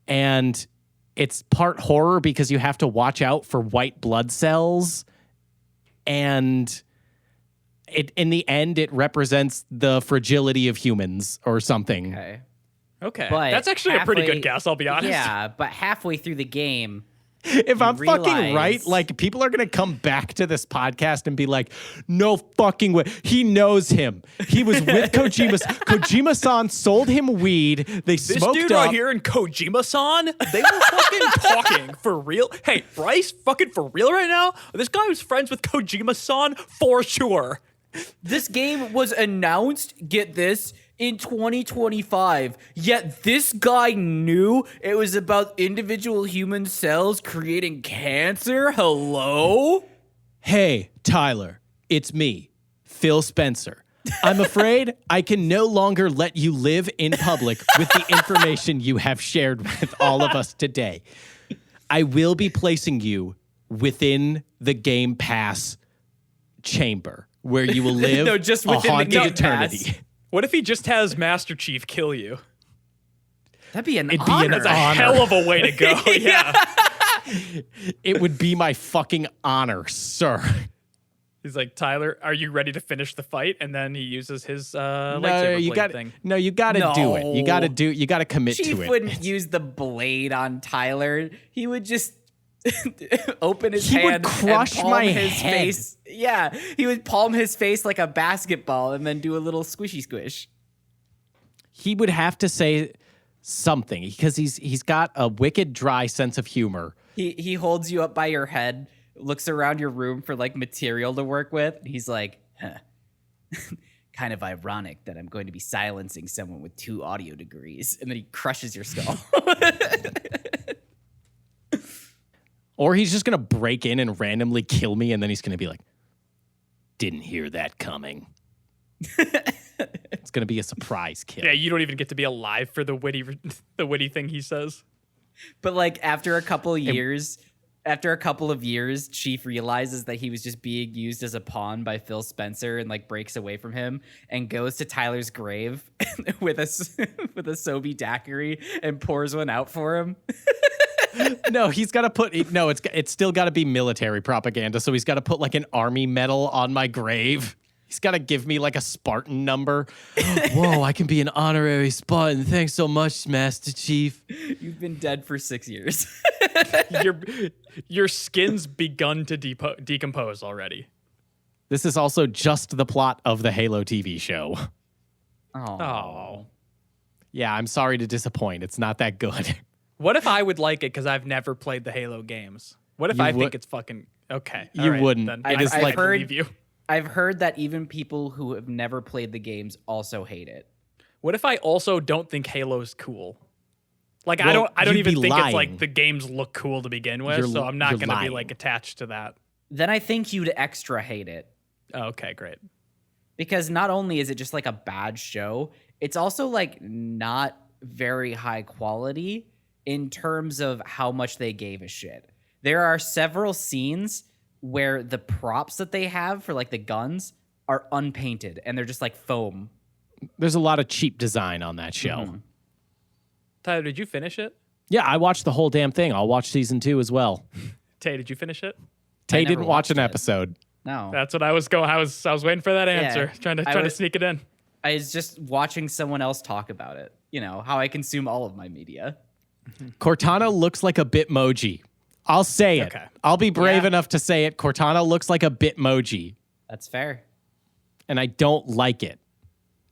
And it's part horror because you have to watch out for white blood cells. And in the end, it represents the fragility of humans or something. Okay. But that's actually a pretty good guess, I'll be honest. Yeah, but halfway through the game, if I'm fucking realize- right, like people are going to come back to this podcast and be like, no fucking way. He knows him. He was with Kojima. Kojima-san sold him weed. They This smoked dude up. right here and Kojima-san, they were fucking talking for real. Hey, Bryce, fucking for real right now? This guy was friends with Kojima-san for sure. this game was announced, get this, in 2025. Yet this guy knew it was about individual human cells creating cancer? Hello? Hey, Tyler, it's me, Phil Spencer. I'm afraid I can no longer let you live in public with the information you have shared with all of us today. I will be placing you within the Game Pass chamber where you will live No, just a within the haunted Game eternity. Pass. What if he just has Master Chief kill you? That'd be an It'd be honor. an That's a honor. hell of a way to go. Yeah. It would be my fucking honor, sir. He's like, Tyler, are you ready to finish the fight? And then he uses his No, lightsaber you blade got thing. no, you got to do it. You got to commit Chief to it. wouldn't use the blade on Tyler. He would just open his He would hand crush and palm my his head. face. Yeah, he would palm his face like a basketball and then do a little squishy squish. He would have to say something because he's got a wicked dry sense of humor. He holds you up by your head, looks around your room for like material to work with, and he's like, huh. Kind of ironic that I'm going to be silencing someone with 2 audio degrees, and then he crushes your skull. Or he's just going to break in and randomly kill me, and then he's going to be like, didn't hear that coming. It's going to be a surprise kill. Yeah, you don't even get to be alive for the witty thing he says. But like after a couple years, After a couple of years, Chief realizes that he was just being used as a pawn by Phil Spencer and like breaks away from him and goes to Tyler's grave with a Sobe daiquiri and pours one out for him. No, he's got to it's still got to be military propaganda. So he's got to put like an army medal on my grave. He's got to give me like a Spartan number. Whoa, I can be an honorary Spartan. Thanks so much, Master Chief. You've been dead for 6 years. Your skin's begun to decompose already. This is also just the plot of the Halo TV show. Oh. Yeah, I'm sorry to disappoint. It's not that good. What if I would like it because I've never played the Halo games? What if I think it's fucking okay? You wouldn't. Then I've heard, believe you. I've heard that even people who have never played the games also hate it. What if I also don't think Halo's cool? Like Well, I don't you'd even be think it's lying. like the games look cool to begin with, so I'm not you're going to be lying. like attached to that. Then I think you'd extra hate it. Oh, okay, great. Because not only is it just like a bad show, it's also like not very high quality in terms of how much they gave a shit. There are several scenes where the props that they have for like the guns are unpainted and they're just like foam. There's a lot of cheap design on that show. Mm-hmm. Tyler, did you finish it? Yeah, I watched the whole damn thing. I'll watch season 2 as well. Tay, did you finish it? Tay never didn't watch an watched it. episode. No. That's what I was going. I was waiting for that answer, trying to was- sneak it in. I was just watching someone else talk about it. You know, how I consume all of my media. Cortana looks like a Bitmoji. I'll say it. Okay. I'll be brave Yeah. enough to say it. Cortana looks like a Bitmoji, That's fair. and I don't like it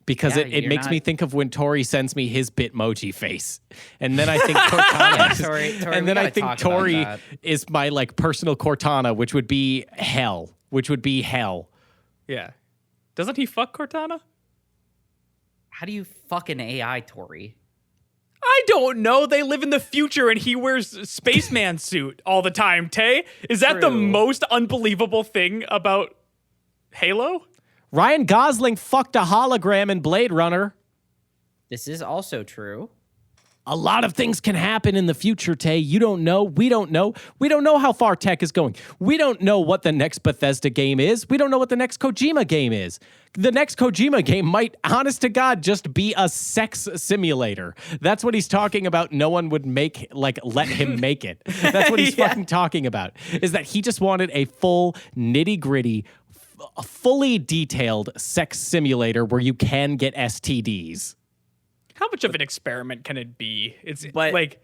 because Yeah, it you're makes not- me think of when Tori sends me his Bitmoji face, and then I think Cortana. Yeah, is- Tori, and we then I gotta think talk about Tori that. is my like personal Cortana, which would be hell. Yeah. Doesn't he fuck Cortana? How do you fuck an AI, Tori? I don't know. They live in the future and he wears a spaceman suit all the time, Tay. Is that the True. most unbelievable thing about Halo? Ryan Gosling fucked a hologram in Blade Runner. This is also true. A lot of things can happen in the future, Tay. You don't know. We don't know. We don't know how far tech is going. We don't know what the next Bethesda game is. We don't know what the next Kojima game is. The next Kojima game might, honest to God, just be a sex simulator. That's what he's talking about. No one would let him make it. That's what he's fucking talking about, is that he just wanted a full nitty-gritty, fully detailed sex simulator where you can get STDs. How much of an experiment can it be? It's But- like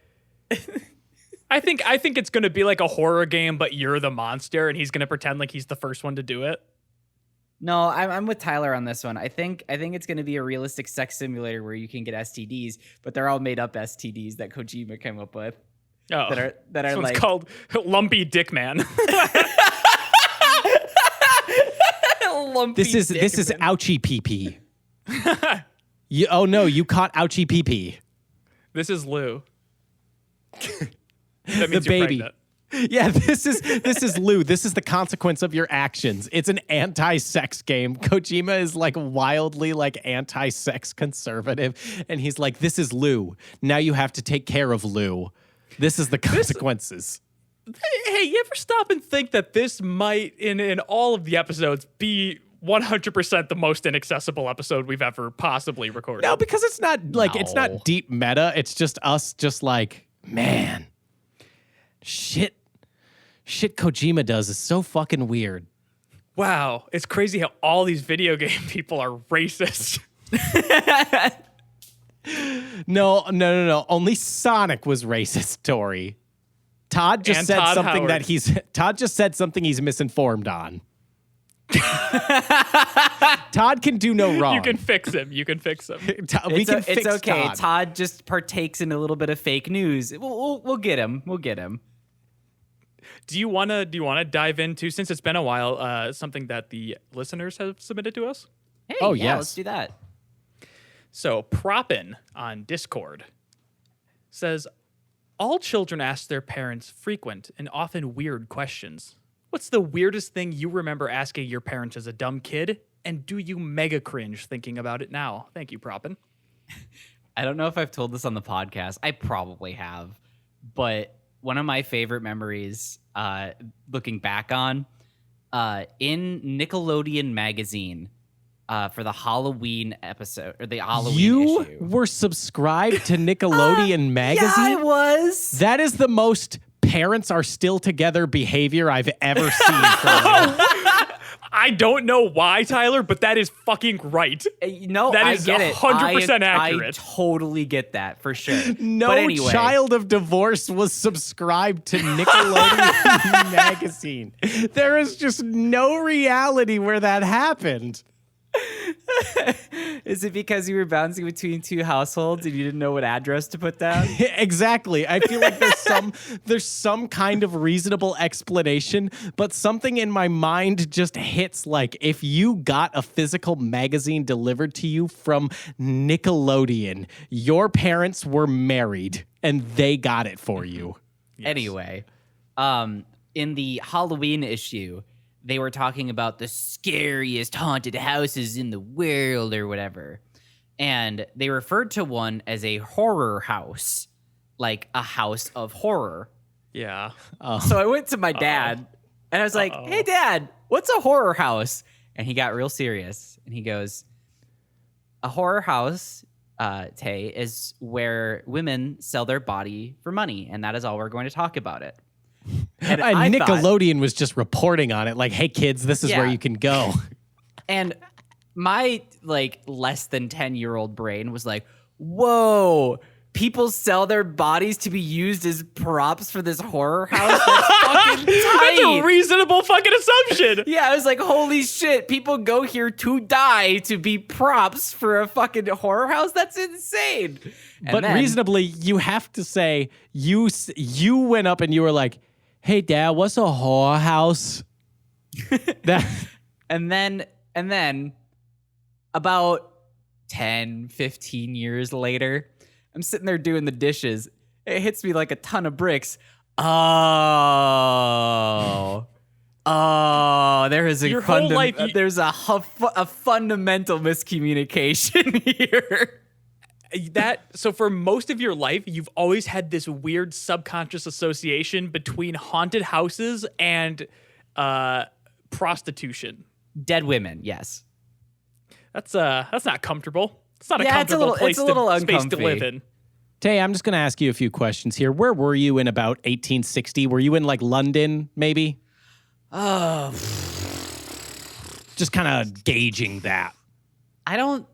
I think it's going to be like a horror game, but you're the monster and he's going to pretend like he's the first one to do it. No, I'm with Tyler on this one. I think it's going to be a realistic sex simulator where you can get STDs, but they're all made up STDs that Kojima came up with. Oh, That are this one's like called Lumpy Dick Man. lumpy This is dick. ouchie pee pee. Oh no, you caught ouchie pee pee. This is Lou. That The means you're baby. pregnant. Yeah, this is Lou. This is the consequence of your actions. It's an anti-sex game. Kojima is like wildly like anti-sex conservative, and he's like, "This is Lou. Now you have to take care of Lou. This is the consequences." Hey, you ever stop and think that this might, in all of the episodes, be 100% the most inaccessible episode we've ever possibly recorded? No, because it's not like it's No. not deep meta. It's just us, just like, man, shit Kojima does is so fucking weird. Wow, it's crazy how all these video game people are racist. No. Only Sonic was racist, Tori. Todd just And said Todd something Howard. Todd just said something he's misinformed on. Todd can do no wrong. You can fix him. You can fix him. We can It's fix okay. Todd. Todd just partakes in a little bit of fake news. We'll get him. We'll get him. Do you wanna dive into, since it's been a while, something that the listeners have submitted to us? Hey, Oh, yeah, yes. let's do that. So Proppin on Discord says, all children ask their parents frequent and often weird questions. What's the weirdest thing you remember asking your parents as a dumb kid? And do you mega cringe thinking about it now? Thank you, Proppin. I don't know if I've told this on the podcast. I probably have, but one of my favorite memories, looking back on, in Nickelodeon magazine, for the Halloween episode or the Halloween issue. You were subscribed to Nickelodeon magazine? Yeah, I was. That is the most parents are still together behavior I've ever seen. I don't know why, Tyler, but that is fucking right. No, that I is get it. 100% accurate. I totally get that for sure. No but anyway. child of divorce was subscribed to Nickelodeon magazine. There is just no reality where that happened. Is it because you were bouncing between two households and you didn't know what address to put down? Exactly. I feel like there's some kind of reasonable explanation, but something in my mind just hits like if you got a physical magazine delivered to you from Nickelodeon, your parents were married and they got it for you. Yes. Anyway, in the Halloween issue, they were talking about the scariest haunted houses in the world or whatever. And they referred to one as a horror house, like a house of horror. Yeah. So I went to my dad and I was like, hey, Dad, what's a horror house? And he got real serious. And he goes, a horror house, Tay, is where women sell their body for money. And that is all we're going to talk about it. And Nickelodeon was just reporting on it like, hey, kids, this is where you can go. And my like less than 10-year-old brain was like, whoa, people sell their bodies to be used as props for this horror house? That's fucking tight. That's a reasonable fucking assumption. Yeah, I was like, holy shit, people go here to die to be props for a fucking horror house? That's insane. But reasonably, you have to say, you went up and you were like, hey, Dad, what's a horror house? And then about 10, 15 years later, I'm sitting there doing the dishes. It hits me like a ton of bricks. Oh, there is Your whole life, there's a fundamental miscommunication here. So for most of your life, you've always had this weird subconscious association between haunted houses and prostitution. Dead women, yes. That's not comfortable. It's not a comfortable space to live in. Tay, I'm just going to ask you a few questions here. Where were you in about 1860? Were you in like London, maybe? Oh, just kind of gauging that. I don't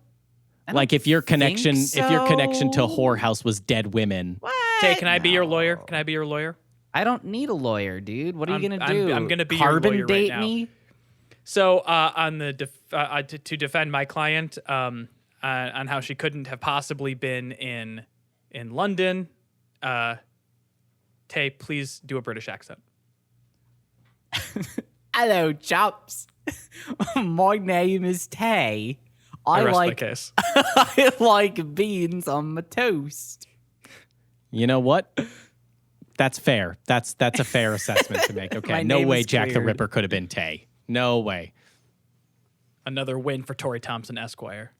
like if your connection to whorehouse was dead women. What? Tay, can I be your lawyer? Can I be your lawyer? I don't need a lawyer, dude. What are you gonna do? I'm gonna be carbon your lawyer date right now. me. So to defend my client on how she couldn't have possibly been in London, Tay, please do a British accent. Hello, chaps. My name is Tay. I rest my case. I like beans on my toast. You know what? That's fair. That's a fair assessment to make. Okay, no way Jack the Ripper could have been Tay. No way. Another win for Tory Thompson Esquire.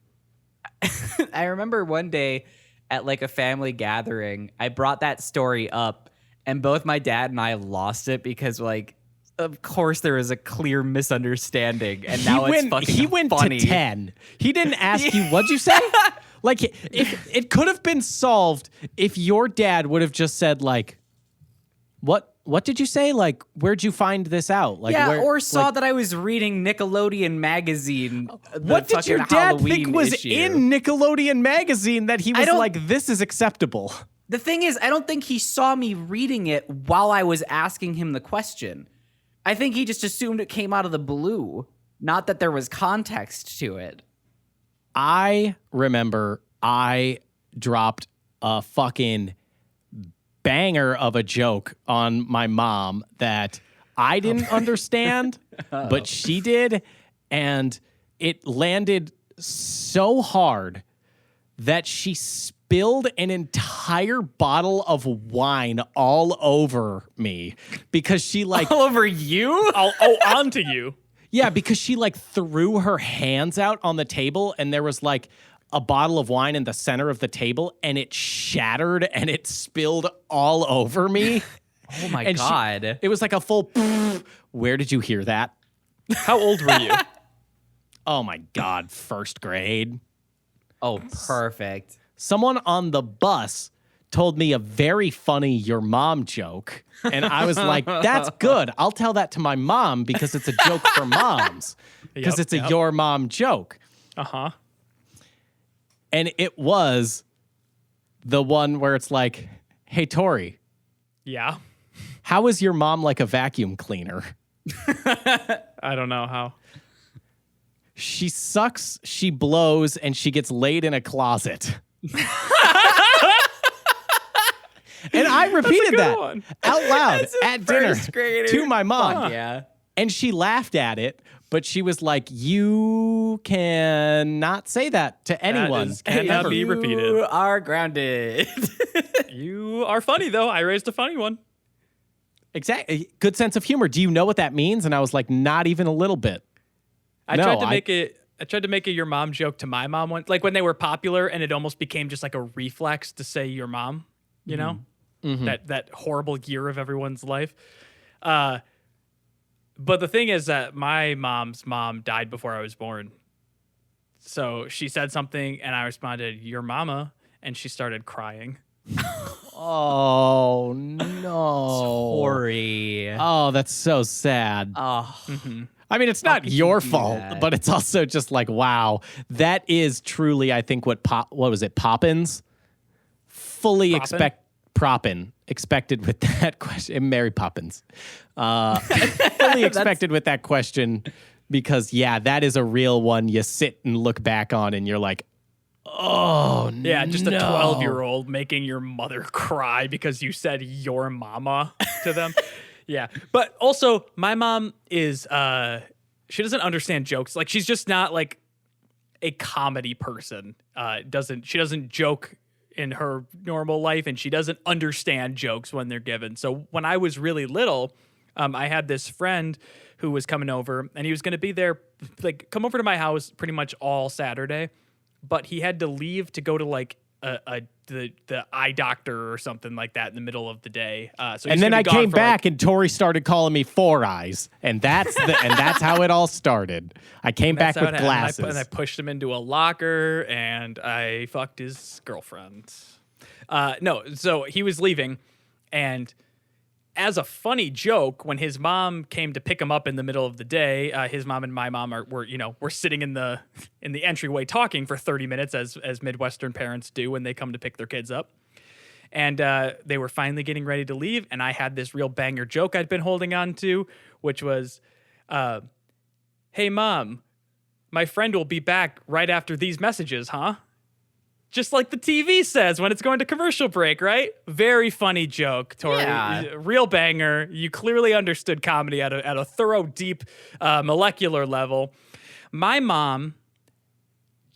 I remember one day at like a family gathering, I brought that story up, and both my dad and I lost it because like, of course there was a clear misunderstanding, and now it's fucking he went funny. to 10. He didn't ask you, what'd you say? Like, if it could have been solved if your dad would have just said, like, what did you say? Like, where'd you find this out? Like, yeah, or saw that I was reading Nickelodeon magazine. What did your dad Halloween think was issue. in Nickelodeon magazine that he was like, this is acceptable? The thing is, I don't think he saw me reading it while I was asking him the question. I think he just assumed it came out of the blue, not that there was context to it. I remember I dropped a fucking banger of a joke on my mom that I didn't understand, but she did. And it landed so hard that she spilled an entire bottle of wine all over me because she like... All over you? Onto you. Yeah, because she like threw her hands out on the table and there was like a bottle of wine in the center of the table and it shattered and it spilled all over me. Oh my And God. it was like a full, where did you hear that? How old were you? Oh my God, first grade. Oh, perfect. Someone on the bus told me a very funny your mom joke. And I was like, that's good. I'll tell that to my mom because it's a joke for moms. Because it's a your mom joke. Uh-huh. And it was the one where it's like, hey, Tori, Yeah. how is your mom like a vacuum cleaner? I don't know how. She sucks, she blows, and she gets laid in a closet. And I repeated that one. out loud As a at dinner first grader. to my mom. Fuck yeah. And she laughed at it, but she was like, you cannot say that to anyone. cannot be repeated. You are grounded. You are funny, though. I raised a funny one. Exactly. Good sense of humor. Do you know what that means? And I was like, not even a little bit. I tried to make a your mom joke to my mom once, like when they were popular, and it almost became just like a reflex to say your mom, you know? That horrible year of everyone's life. But the thing is that my mom's mom died before I was born. So she said something and I responded, your mama, and she started crying. Oh, no. Tori. Oh, that's so sad. Oh. I mean, it's not could you your do fault, that? but it's also just like, wow, that is truly, I think, what was it, Poppins? Fully expected with that question. Mary Poppins. Fully expected with that question because, yeah, that is a real one you sit and look back on and you're like, oh, Yeah, just no. a 12-year-old making your mother cry because you said your mama to them. Yeah. But also, my mom is, she doesn't understand jokes. Like, she's just not like a comedy person. She doesn't joke in her normal life, and she doesn't understand jokes when they're given. So when I was really little, I had this friend who was coming over, and he was going to be there, like, come over to my house pretty much all Saturday, but he had to leave to go to like the eye doctor or something like that in the middle of the day. So and then I came back and Tori started calling me Four Eyes, and that's how it all started. I came back with glasses. And I pushed him into a locker and I fucked his girlfriend. No, so he was leaving, and as a funny joke, when his mom came to pick him up in the middle of the day, his mom and my mom were sitting in the entryway talking for 30 minutes as Midwestern parents do when they come to pick their kids up. And they were finally getting ready to leave, and I had this real banger joke I'd been holding on to, which was, hey, Mom, my friend will be back right after these messages, huh? Just like the TV says when it's going to commercial break, right? Very funny joke, Tori. Yeah. Real banger. You clearly understood comedy at a thorough, deep, molecular level. My mom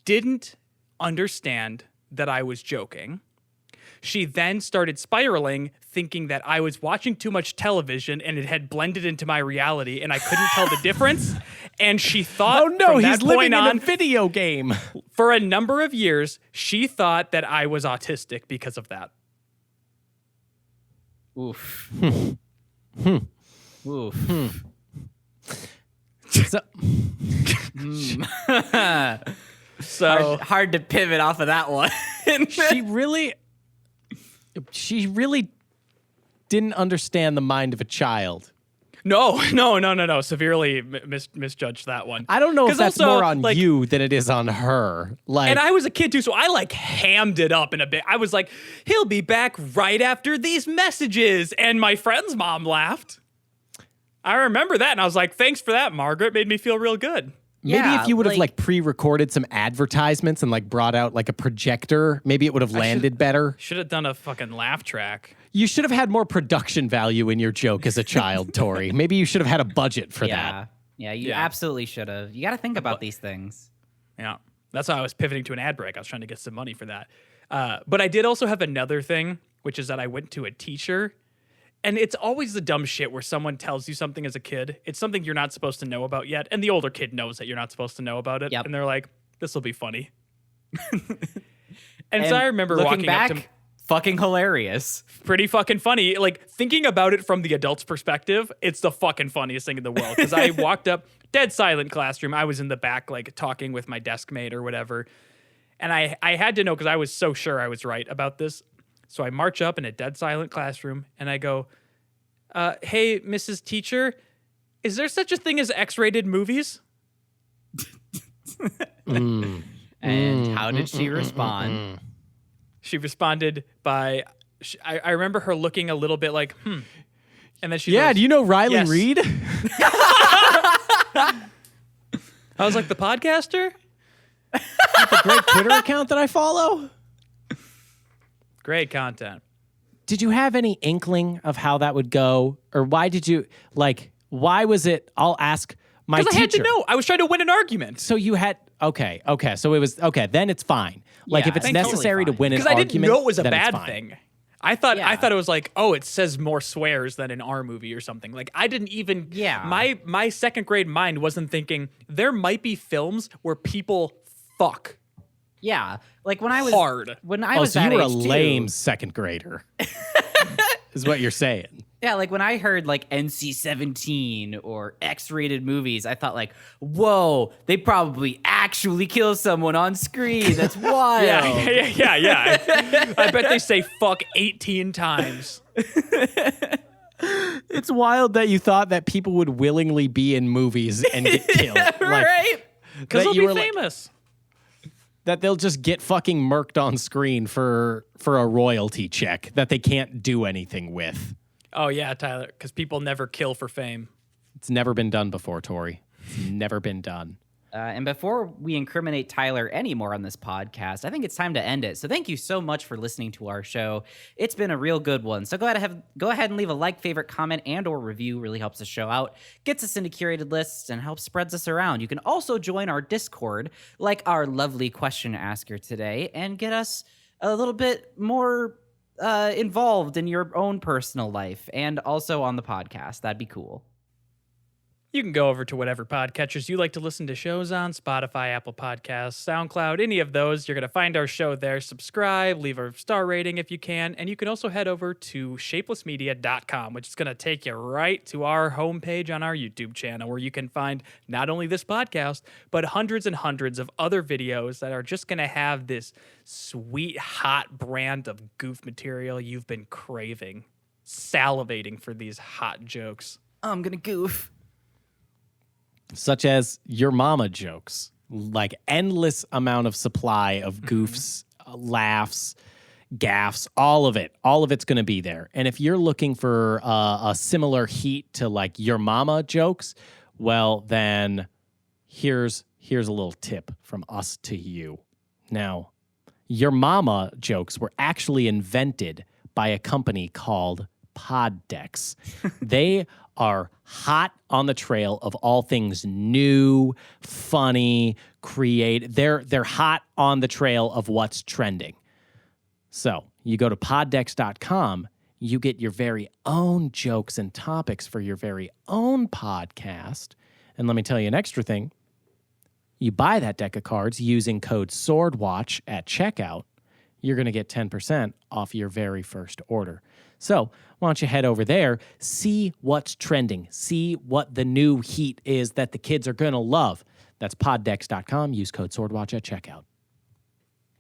didn't understand that I was joking. She then started spiraling, thinking that I was watching too much television and it had blended into my reality and I couldn't tell the difference. And she thought, oh no, from he's that living point on, in a video game. for a number of years, she thought that I was autistic because of that. Oof. Oof. So hard to pivot off of that one. she really didn't understand the mind of a child. No. Severely misjudged that one. I don't know if that's also, more on you than it is on her. Like, and I was a kid too, so I like hammed it up in a bit. I was like, he'll be back right after these messages. And my friend's mom laughed. I remember that. And I was like, thanks for that, Margaret. Made me feel real good. maybe Yeah, if you would have like pre-recorded some advertisements and like brought out like a projector, maybe it would have landed better. Should have done a fucking laugh track. You should have had more production value in your joke as a child, Tori. Maybe you should have had a budget for that. Yeah, you Yeah. absolutely should have. You got to think about these things. Yeah. That's why I was pivoting to an ad break. I was trying to get some money for that. But I did also have another thing, which is that I went to a teacher. And it's always the dumb shit where someone tells you something as a kid. It's something you're not supposed to know about yet. And the older kid knows that you're not supposed to know about it. Yep. And they're like, this will be funny. and so I remember looking walking back, up to fucking hilarious. Pretty fucking funny. Like, thinking about it from the adult's perspective, it's the fucking funniest thing in the world. Because I walked up, dead silent classroom. I was in the back, like, talking with my desk mate or whatever. And I had to know, because I was so sure I was right about this. So I march up in a dead silent classroom, and I go, hey, Mrs. Teacher, is there such a thing as X-rated movies? And how did she respond? She responded by, I remember her looking a little bit like, And then she Yeah, goes, do you know Riley yes. Reid? I was like, the podcaster? The great Twitter account that I follow? Great content. Did you have any inkling of how that would go? Or why did you, like, why was it, I'll ask my teacher. Because I had to know. I was trying to win an argument. So you had, okay. So it was, okay, then it's fine. Like, Yeah, if it's I think necessary totally to win an Because I argument, didn't know it was a then it's bad fine. thing. I thought Yeah. it was like, oh, it says more swears than in our movie or something. Like, I didn't even, my second grade mind wasn't thinking there might be films where people fuck Yeah, like when I was hard. When I was so that you were a age, too. lame second grader, is what you're saying. Yeah, like when I heard like NC-17 or X-rated movies, I thought like, whoa, they probably actually kill someone on screen. That's wild. Yeah. I bet they say fuck 18 times. It's wild that you thought that people would willingly be in movies and get killed. Right? Because that they'll you be were like- famous. That they'll just get fucking murked on screen for a royalty check that they can't do anything with. Oh, yeah, Tyler, because people never kill for fame. It's never been done before, Tori. It's never been done. And before we incriminate Tyler anymore on this podcast, I think it's time to end it. So thank you so much for listening to our show. It's been a real good one. So go ahead and leave a like, favorite, comment, and or review. Really helps the show out, gets us into curated lists, and helps spreads us around. You can also join our Discord, like our lovely question asker today, and get us a little bit more involved in your own personal life and also on the podcast. That'd be cool. You can go over to whatever podcatchers you like to listen to shows on, Spotify, Apple Podcasts, SoundCloud, any of those. You're going to find our show there. Subscribe, leave a star rating if you can. And you can also head over to shapelessmedia.com, which is going to take you right to our homepage on our YouTube channel, where you can find not only this podcast, but hundreds and hundreds of other videos that are just going to have this sweet, hot brand of goof material you've been craving, salivating for these hot jokes. I'm going to goof. Such as your mama jokes, like endless amount of supply of goofs, laughs, gaffs, all of it's going to be there. And if you're looking for a similar heat to like your mama jokes, well, then here's a little tip from us to you. Now, your mama jokes were actually invented by a company called Poddex. They are hot on the trail of all things new, funny, creative. They're hot on the trail of what's trending. So you go to poddex.com, you get your very own jokes and topics for your very own podcast. And let me tell you an extra thing. You buy that deck of cards using code SWORDWATCH at checkout, you're going to get 10% off your very first order. So why don't you head over there, see what's trending, see what the new heat is that the kids are going to love. That's poddex.com. Use code SWORDWATCH at checkout.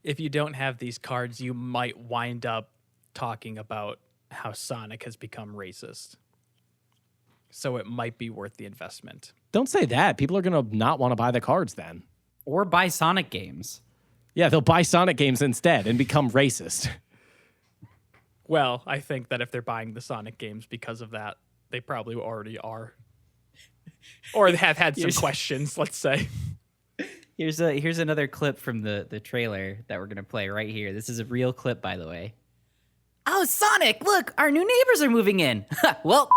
If you don't have these cards, you might wind up talking about how Sonic has become racist. So it might be worth the investment. Don't say that. People are going to not want to buy the cards then. Or buy Sonic games. Yeah, they'll buy Sonic games instead and become racist. Well, I think that if they're buying the Sonic games because of that, they probably already are. Or they have had some questions, let's say. Here's another clip from the trailer that we're going to play right here. This is a real clip, by the way. Oh, Sonic, look, our new neighbors are moving in. Well,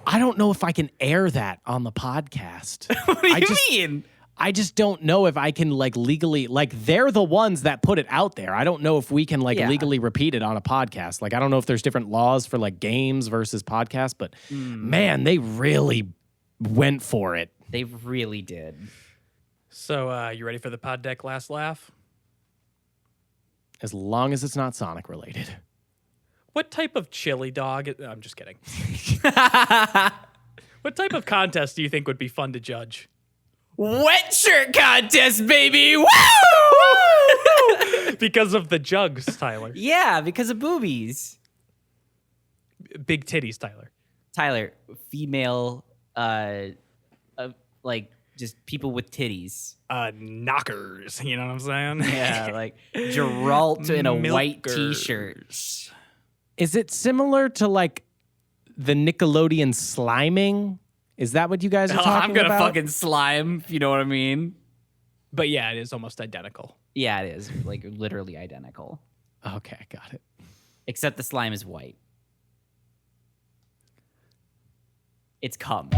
I don't know if I can air that on the podcast. what do you mean? I just don't know if I can legally, they're the ones that put it out there. I don't know if we can legally repeat it on a podcast. I don't know if there's different laws for games versus podcasts, but man, they really went for it. They really did. So, you ready for the pod deck last laugh? As long as it's not Sonic related. What type of chili dog? I'm just kidding. What type of contest do you think would be fun to judge? Wet shirt contest, baby! Woo! Because of the jugs, Tyler. Yeah, because of boobies. Big titties, Tyler. Tyler, female, like just people with titties. Knockers. You know what I'm saying? Yeah, like Geralt in a white Milkers. t-shirt. Is it similar to like the Nickelodeon sliming? Is that what you guys are talking about? I'm gonna fucking slime, if you know what I mean. But yeah, it is almost identical. Yeah, it is like literally identical, Okay, got it. except the slime is white. It's cum.